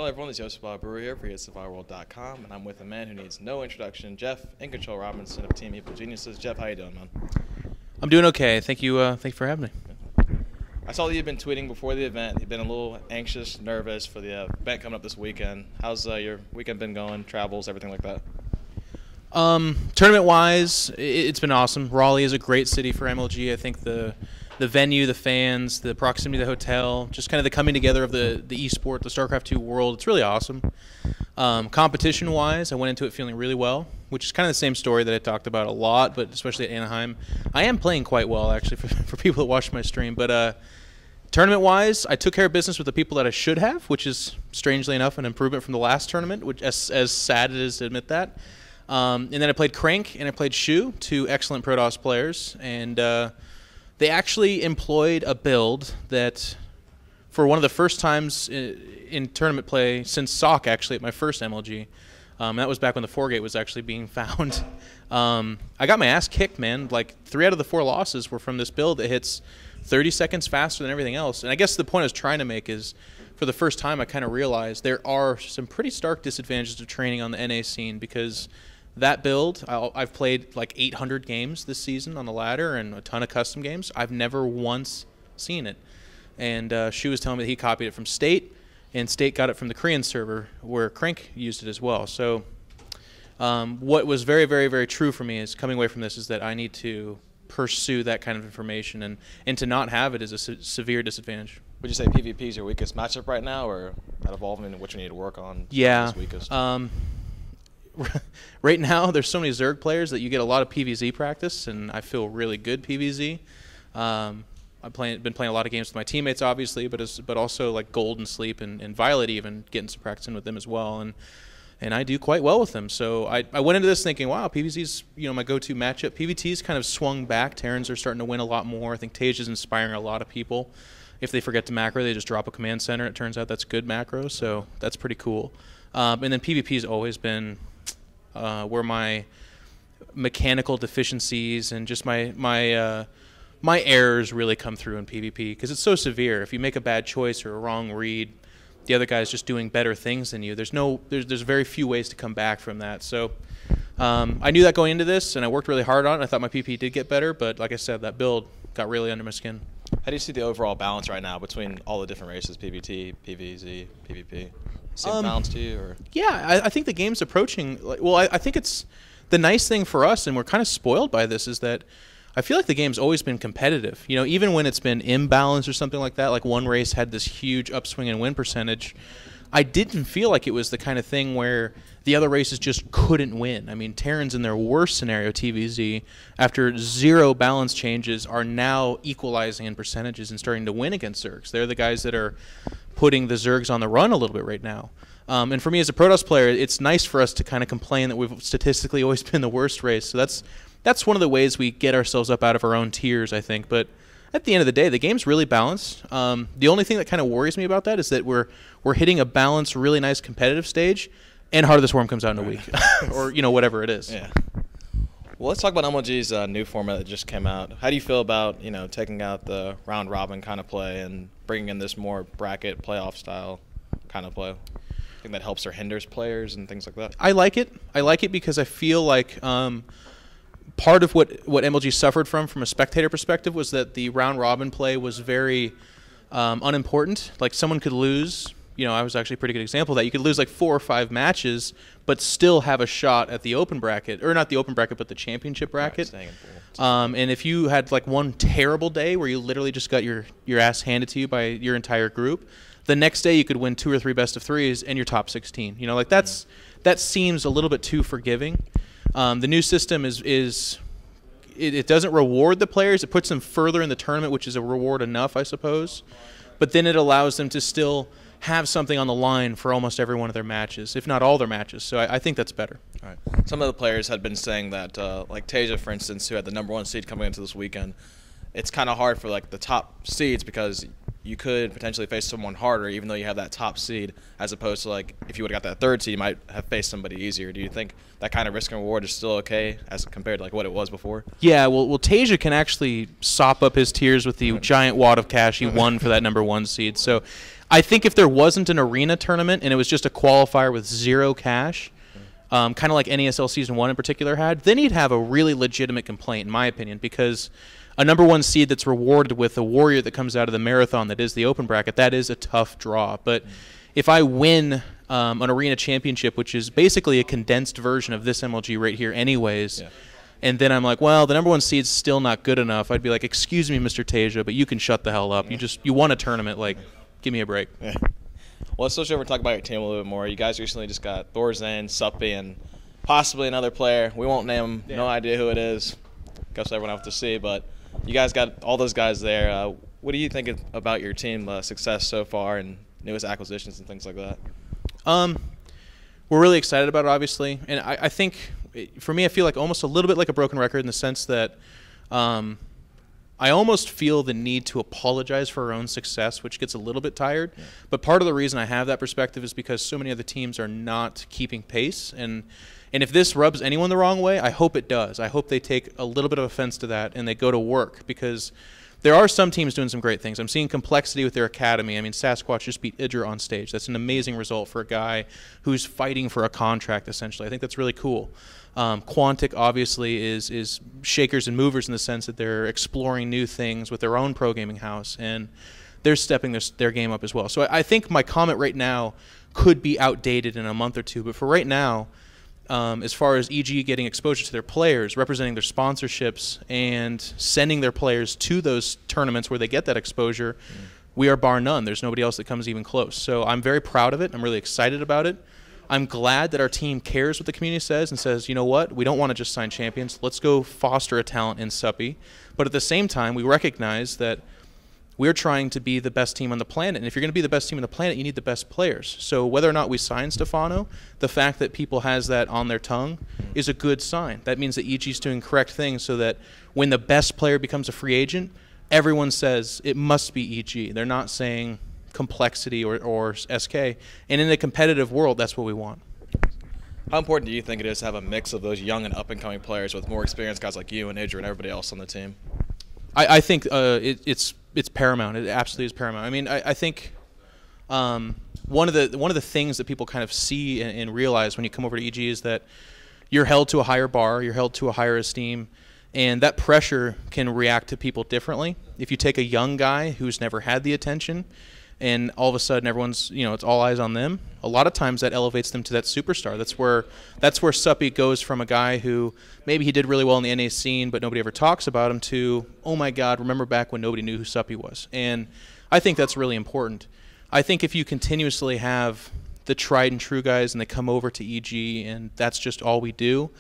Hello everyone, it's Joseph Brewer here for ESFIWorld.com, and I'm with a man who needs no introduction, Jeff iNcontroL Robinson of Team Evil Geniuses. Jeff, how you doing, man? I'm doing okay. Thank you for having me. I saw that you've been tweeting before the event. You've been a little anxious, nervous for the event coming up this weekend. How's your weekend been going, travels, everything like that? Tournament-wise, it's been awesome. Raleigh is a great city for MLG. I think the venue, the fans, the proximity to the hotel, just kind of the coming together of the esport, the StarCraft 2 world, it's really awesome. Competition-wise, I went into it feeling really well, which is kind of the same story that I talked about a lot, but especially at Anaheim. I am playing quite well, actually, for people that watch my stream. But tournament-wise, I took care of business with the people that I should have, which is, strangely enough, an improvement from the last tournament, which as sad it is to admit that. And then I played Crank and I played Shu, two excellent Protoss players, and they actually employed a build that, for one of the first times in tournament play since SOC, actually, at my first MLG, that was back when the 4-gate was actually being found. I got my ass kicked, man. Like, 3 out of the 4 losses were from this build that hits 30 seconds faster than everything else. And I guess the point I was trying to make is, for the first time, I kind of realized there are some pretty stark disadvantages to training on the NA scene, because that build, I've played like 800 games this season on the ladder and a ton of custom games. I've never once seen it. And Shu was telling me that he copied it from State, and State got it from the Korean server where Crank used it as well. So what was very, very, very true for me is coming away from this is that I need to pursue that kind of information, and to not have it is a severe disadvantage. Would you say PvP is your weakest matchup right now, or out of all of them, what you need to work on? Yeah. Is weakest? Right now, there's so many Zerg players that you get a lot of PvZ practice, and I feel really good PvZ. I've been playing a lot of games with my teammates, obviously, but also like Gold and Sleep and Violet, even getting some practice in with them as well, and I do quite well with them. So I went into this thinking, wow, PvZ's my go-to matchup. PvT's kind of swung back. Terrans are starting to win a lot more. I think Tage is inspiring a lot of people. If they forget to macro, they just drop a command center. It turns out that's good macro, so that's pretty cool. And then PvP's always been where my mechanical deficiencies and just my errors really come through in PvP, because it's so severe. If you make a bad choice or a wrong read, the other guy's just doing better things than you. There's very few ways to come back from that. So I knew that going into this, and I worked really hard on it. I thought my PvP did get better, but like I said, that build got really under my skin. How do you see the overall balance right now between all the different races, PvT, PvZ, PvP? Seem balanced to you? Or? Yeah, I think the game's approaching. Well, I think it's the nice thing for us, and we're kind of spoiled by this, is that I feel like the game's always been competitive. Even when it's been imbalanced or something like that, like one race had this huge upswing in win percentage, I didn't feel like it was the kind of thing where the other races just couldn't win. I mean, Terrans in their worst scenario, TVZ, after 0 balance changes, are now equalizing in percentages and starting to win against Zergs. They're the guys that are putting the Zergs on the run a little bit right now. And for me as a Protoss player, it's nice for us to kind of complain that we've statistically always been the worst race. So that's one of the ways we get ourselves up out of our own tiers, I think. But at the end of the day, the game's really balanced. The only thing that kind of worries me about that is that we're hitting a balanced, really nice competitive stage, and Heart of the Swarm comes out in a week, or whatever it is. Yeah. Well, let's talk about MLG's new format that just came out. How do you feel about taking out the round robin kind of play and bringing in this more bracket playoff style kind of play? I think that helps or hinders players and things like that. I like it. I like it because I feel like part of what MLG suffered from a spectator perspective was that the round robin play was very unimportant. Like, someone could lose. I was actually a pretty good example of that. You could lose like 4 or 5 matches, but still have a shot at the open bracket, or not the open bracket, but the championship bracket. Right, and if you had like one terrible day where you literally just got your ass handed to you by your entire group, the next day you could win 2 or 3 best of 3s and you're top 16. Like that seems a little bit too forgiving. The new system it doesn't reward the players. It puts them further in the tournament, which is a reward enough, I suppose. But then it allows them to still have something on the line for almost every one of their matches, if not all their matches. So I think that's better. All right. Some of the players had been saying that, like Tasia, for instance, who had the #1 seed coming into this weekend, it's kind of hard for like the top seeds because you could potentially face someone harder, even though you have that top seed, as opposed to like if you would have got that third seed, you might have faced somebody easier. Do you think that kind of risk and reward is still okay as compared to like what it was before? Yeah, well, Tasia can actually sop up his tears with the giant wad of cash he won for that #1 seed. So I think if there wasn't an arena tournament and it was just a qualifier with 0 cash, kind of like NASL Season 1 in particular had, then he'd have a really legitimate complaint, in my opinion, because a #1 seed that's rewarded with a warrior that comes out of the marathon that is the open bracket, that is a tough draw. But if I win an arena championship, which is basically a condensed version of this MLG right here anyways, and then I'm like, well, the #1 seed's still not good enough, I'd be like, excuse me, Mr. Tasia, but you can shut the hell up. You won a tournament. Like, give me a break. Yeah. Well, let's switch over and talk about your team a little bit more. You guys recently just got Thorzane, Suppy, and possibly another player. We won't name him. No idea who it is. Guess everyone will have to see. But you guys got all those guys there. What do you think about your team success so far and newest acquisitions and things like that? We're really excited about it, obviously. And I think, for me, I feel like almost a little bit like a broken record in the sense that I almost feel the need to apologize for our own success, which gets a little bit tired. Yeah. But part of the reason I have that perspective is because so many other teams are not keeping pace. And if this rubs anyone the wrong way, I hope it does. I hope they take a little bit of offense to that and they go to work, because there are some teams doing some great things. I'm seeing complexity with their academy. I mean, Sasquatch just beat Idra on stage. That's an amazing result for a guy who's fighting for a contract, essentially. I think that's really cool. Quantic obviously is shakers and movers in the sense that they're exploring new things with their own pro gaming house, and they're stepping their game up as well. So I think my comment right now could be outdated in a month or two, but for right now, as far as EG getting exposure to their players, representing their sponsorships, and sending their players to those tournaments where they get that exposure, we are bar none. There's nobody else that comes even close. So I'm very proud of it. I'm really excited about it. I'm glad that our team cares what the community says and says, you know what, we don't want to just sign champions. Let's go foster a talent in Suppy. But at the same time, we recognize that we're trying to be the best team on the planet. And if you're going to be the best team on the planet, you need the best players. So whether or not we sign Stefano, the fact that people has that on their tongue is a good sign. That means that EG's doing correct things so that when the best player becomes a free agent, everyone says it must be EG. They're not saying complexity or SK. And in a competitive world, that's what we want. How important do you think it is to have a mix of those young and up-and-coming players with more experienced guys like you and Idra and everybody else on the team? I think it's paramount. It absolutely is paramount. I mean, I think one of the things that people kind of see and realize when you come over to EG is that you're held to a higher bar, you're held to a higher esteem, and that pressure can react to people differently. If you take a young guy who's never had the attention, and all of a sudden everyone's, it's all eyes on them, a lot of times that elevates them to that superstar. That's where Suppy goes from a guy who maybe he did really well in the NA scene but nobody ever talks about him to, oh my God, remember back when nobody knew who Suppy was. And I think that's really important. I think if you continuously have the tried and true guys and they come over to EG and that's just all we do,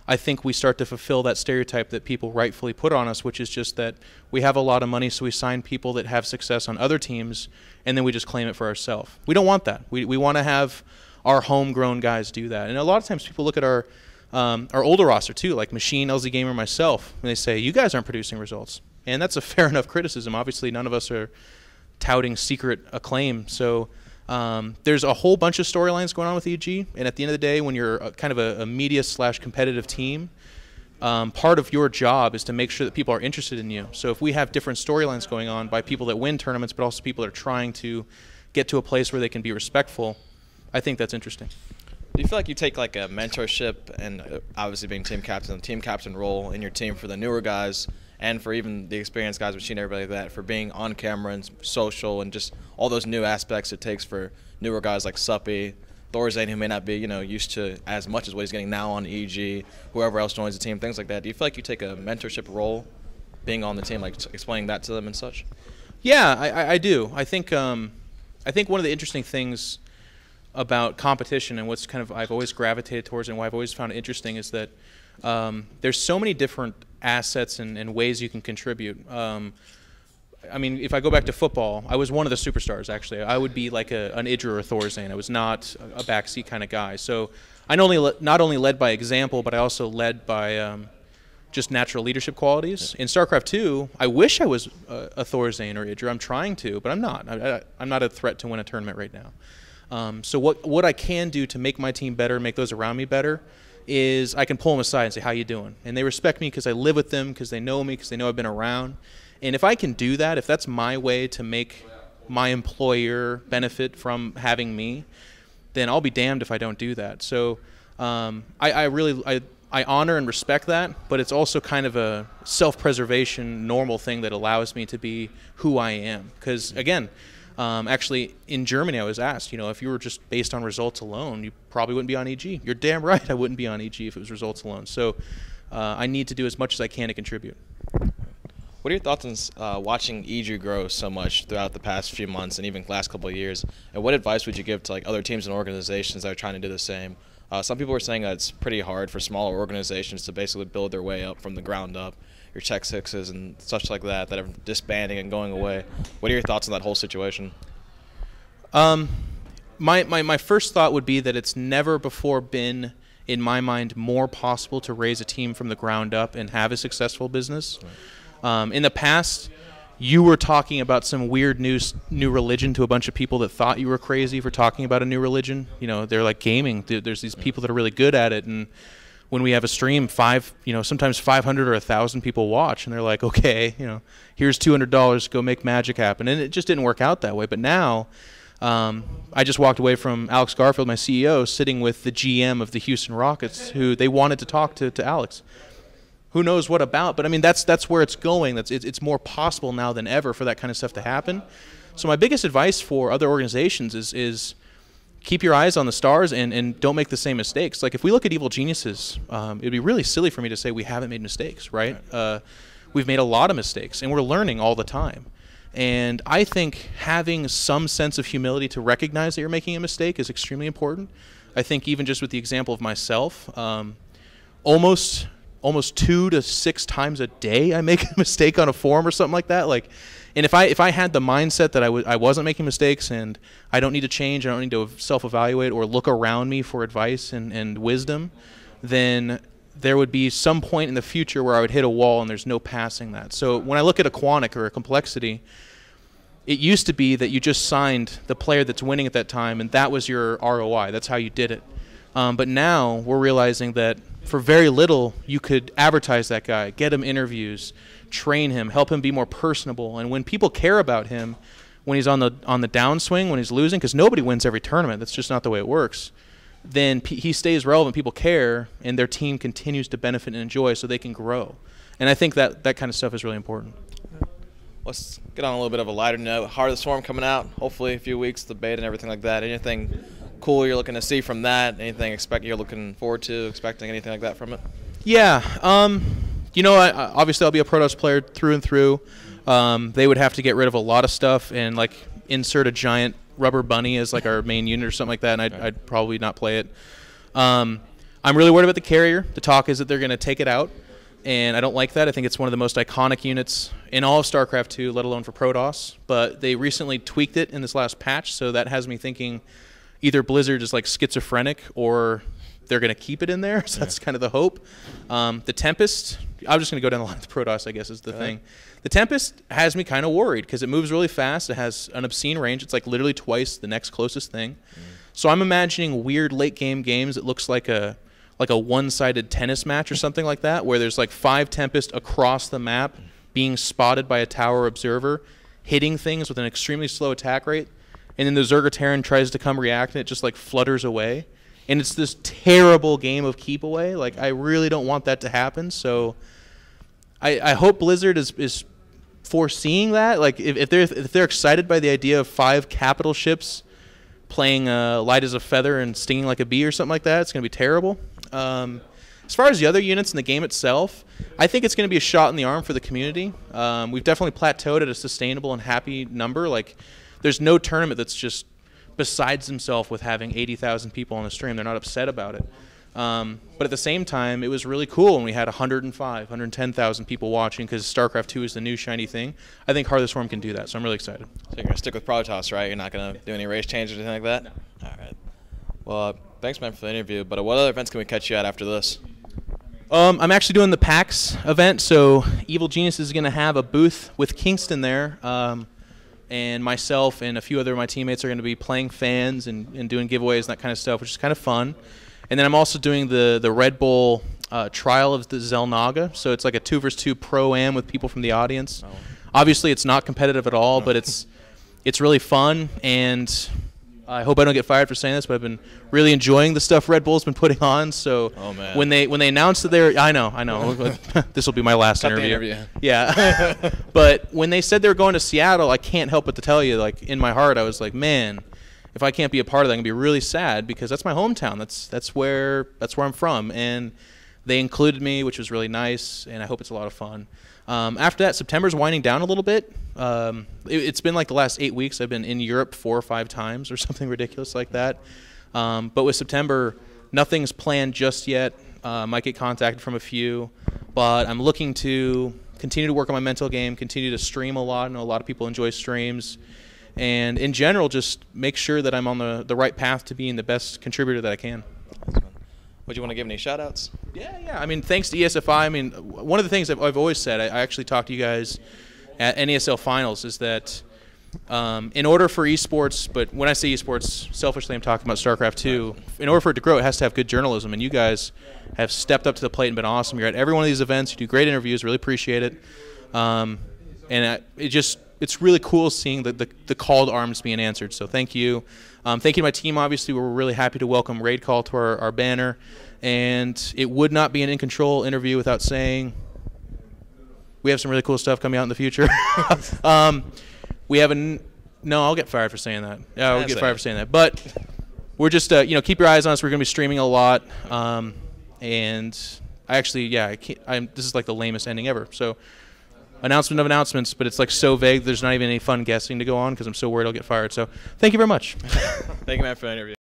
I think we start to fulfill that stereotype that people rightfully put on us, which is just that we have a lot of money, so we sign people that have success on other teams, and then we just claim it for ourselves. We don't want that. We want to have our homegrown guys do that. And a lot of times people look at our older roster too, like Machine, LZ Gamer, myself, and they say, you guys aren't producing results. And that's a fair enough criticism. Obviously, none of us are touting secret acclaim. So there's a whole bunch of storylines going on with EG, and at the end of the day, when you're kind of a media/competitive team, part of your job is to make sure that people are interested in you. So if we have different storylines going on by people that win tournaments, but also people that are trying to get to a place where they can be respectful, I think that's interesting. Do you feel like you take like a mentorship and obviously being team captain role in your team for the newer guys and for even the experienced guys, Machine, everybody like that, for being on camera and social and just all those new aspects it takes for newer guys like Suppy, Thorzane, who may not be, used to as much as what he's getting now on EG, whoever else joins the team, things like that. Do you feel like you take a mentorship role being on the team, like explaining that to them and such? Yeah, I do. I think one of the interesting things about competition and what's kind of I've always gravitated towards and why I've always found it interesting is that there's so many different assets and ways you can contribute. I mean, if I go back to football, I was one of the superstars, actually. I would be like an Idra or Thorzane. I was not a backseat kind of guy. So I not only led by example, but I also led by just natural leadership qualities. In StarCraft 2, I wish I was a Thorazane or Idra. I'm trying to, but I'm not. I'm not a threat to win a tournament right now. So what I can do to make my team better, make those around me better, is I can pull them aside and say, how you doing? And they respect me because I live with them, because they know me, because they know I've been around. And if I can do that, if that's my way to make my employer benefit from having me, then I'll be damned if I don't do that. So I honor and respect that, but it's also kind of a self-preservation, normal thing that allows me to be who I am. Because, again, actually, in Germany, I was asked, if you were just based on results alone, you probably wouldn't be on EG. You're damn right I wouldn't be on EG if it was results alone. So I need to do as much as I can to contribute. What are your thoughts on watching EG grow so much throughout the past few months and even last couple of years? And what advice would you give to other teams and organizations that are trying to do the same? Some people are saying that it's pretty hard for smaller organizations to basically build their way up from the ground up. Your Tech Sixes and such like that are disbanding and going away. What are your thoughts on that whole situation? My first thought would be that it's never before been, in my mind, more possible to raise a team from the ground up and have a successful business. In the past, you were talking about some weird new religion to a bunch of people that thought you were crazy for talking about a new religion. They're like gaming. There's these people that are really good at it, and when we have a stream, sometimes 500 or 1,000 people watch, and they're like, okay, here's $200, go make magic happen. And it just didn't work out that way. But now, I just walked away from Alex Garfield, my CEO, sitting with the GM of the Houston Rockets, who they wanted to talk to Alex. Who knows what about? But I mean, that's where it's going. It's more possible now than ever for that kind of stuff to happen. So my biggest advice for other organizations is keep your eyes on the stars and don't make the same mistakes. Like if we look at Evil Geniuses, it'd be really silly for me to say we haven't made mistakes, right? We've made a lot of mistakes, and we're learning all the time. And I think having some sense of humility to recognize that you're making a mistake is extremely important. I think even just with the example of myself, almost 2 to 6 times a day I make a mistake on a forum or something like that. And if I had the mindset that I wasn't making mistakes and I don't need to change, I don't need to self-evaluate or look around me for advice and wisdom, then there would be some point in the future where I would hit a wall and there's no passing that. So when I look at a Quantic or a Complexity, it used to be that you just signed the player that's winning at that time, and that was your ROI. That's how you did it. But now we're realizing that for very little, you could advertise that guy, get him interviews, train him, help him be more personable. And when people care about him, when he's on the downswing, when he's losing, because nobody wins every tournament, that's just not the way it works, then he stays relevant, people care, and their team continues to benefit and enjoy so they can grow. And I think that kind of stuff is really important. Let's get on a little bit of a lighter note. Heart of the Swarm coming out, hopefully a few weeks, the beta and everything like that. Anything cool you're looking to see from that? Anything you're looking forward to, expecting anything like that from it? Yeah. Obviously I'll be a Protoss player through and through. They would have to get rid of a lot of stuff and insert a giant rubber bunny as our main unit or something like that, and I'd probably not play it. I'm really worried about the carrier. The talk is that they're going to take it out, and I don't like that. I think it's one of the most iconic units in all of StarCraft 2, let alone for Protoss. But they recently tweaked it in this last patch, so that has me thinking either Blizzard is schizophrenic or they're going to keep it in there. So that's kind of the hope. The Tempest, I'm just going to go down the line with Protoss, I guess, is the thing. The Tempest has me kind of worried because it moves really fast. It has an obscene range. It's literally twice the next closest thing. So I'm imagining weird late-game games that looks like a one-sided tennis match or something like that, where there's 5 Tempest across the map being spotted by a tower observer, hitting things with an extremely slow attack rate, and then the Zerg Terran tries to come react, and it just flutters away. And it's this terrible game of keep away. I really don't want that to happen. So I hope Blizzard is foreseeing that. If they're excited by the idea of 5 capital ships playing light as a feather and stinging like a bee or something like that, it's going to be terrible. As far as the other units in the game itself, I think it's going to be a shot in the arm for the community. We've definitely plateaued at a sustainable and happy number. There's no tournament that's just besides himself with having 80,000 people on the stream. They're not upset about it. But at the same time, it was really cool when we had 105, 110,000 people watching because StarCraft 2 is the new shiny thing. I think Heart of the Swarm can do that, so I'm really excited. So you're going to stick with Protoss, right? You're not going to do any race changes or anything like that? No. All right. Well, thanks, man, for the interview. But what other events can we catch you at after this? I'm actually doing the PAX event, so Evil Genius is going to have a booth with Kingston there, and myself and a few other of my teammates are going to be playing fans and doing giveaways and that kind of stuff, which is kind of fun. And then I'm also doing the Red Bull trial of the Zelnaga, so it's like a 2-versus-2 pro-am with people from the audience. Oh. Obviously, it's not competitive at all, but it's really fun, and I hope I don't get fired for saying this, but I've been really enjoying the stuff Red Bull's been putting on. So when they announced that I know, this will be my last interview. Yeah, but when they said they were going to Seattle, I can't help but to tell you, like in my heart, I was like, man, if I can't be a part of that, I'm gonna be really sad because that's my hometown. That's where I'm from, and they included me, which was really nice, and I hope it's a lot of fun. After that, September's winding down a little bit. It's been like the last 8 weeks. I've been in Europe 4 or 5 times or something ridiculous like that. But with September, nothing's planned just yet. Might get contacted from a few, but I'm looking to continue to work on my mental game, continue to stream a lot. I know a lot of people enjoy streams. And in general, just make sure that I'm on the right path to being the best contributor that I can. Would you want to give any shout-outs? Yeah. I mean, thanks to ESFI. I mean, one of the things I've always said, I actually talked to you guys at NESL Finals, is that in order for esports, but when I say esports, selfishly I'm talking about StarCraft 2, in order for it to grow, it has to have good journalism, and you guys have stepped up to the plate and been awesome. You're at every one of these events. You do great interviews. Really appreciate it. And it's really cool seeing the call to arms being answered. So thank you. Thank you to my team, obviously. We're really happy to welcome Raid Call to our banner. And it would not be an iNcontroL interview without saying we have some really cool stuff coming out in the future. We have no, I'll get fired for saying that. Yeah, I'll get fired for saying that. But we're just, keep your eyes on us. We're going to be streaming a lot. And I actually, this is like the lamest ending ever. So announcement of announcements, but it's like so vague there's not even any fun guessing to go on because I'm so worried I'll get fired. So thank you very much. Thank you, man, for the interview.